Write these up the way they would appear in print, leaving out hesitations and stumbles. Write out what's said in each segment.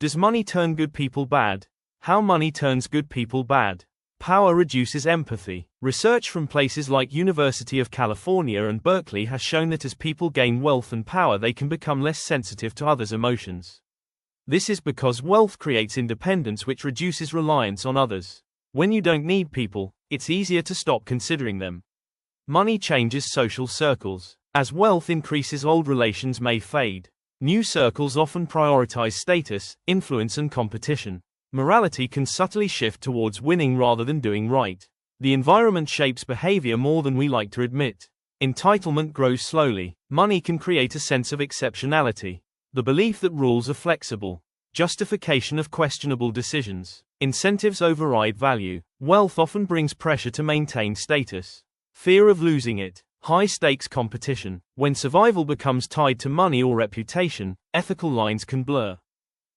Does money turn good people bad? How money turns good people bad. Power reduces empathy. Research from places like University of California and Berkeley has shown that as people gain wealth and power, they can become less sensitive to others' emotions. This is because wealth creates independence, which reduces reliance on others. When you don't need people, it's easier to stop considering them. Money changes social circles. As wealth increases, old relations may fade. New circles often prioritize status, influence, and competition. Morality can subtly shift towards winning rather than doing right. The environment shapes behavior more than we like to admit. Entitlement grows slowly. Money can create a sense of exceptionality. The belief that rules are flexible. Justification of questionable decisions. Incentives override value. Wealth often brings pressure to maintain status. Fear of losing it. High-stakes competition. When survival becomes tied to money or reputation, ethical lines can blur.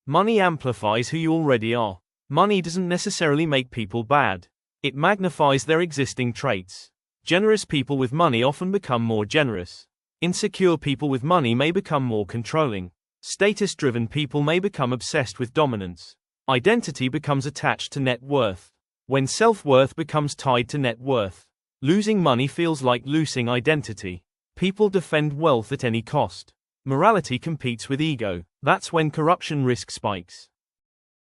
Money amplifies who you already are. Money doesn't necessarily make people bad. It magnifies their existing traits. Generous people with money often become more generous. Insecure people with money may become more controlling. Status-driven people may become obsessed with dominance. Identity becomes attached to net worth. When self-worth becomes tied to net worth, losing money feels like losing identity. People defend wealth at any cost. Morality competes with ego. That's when corruption risk spikes.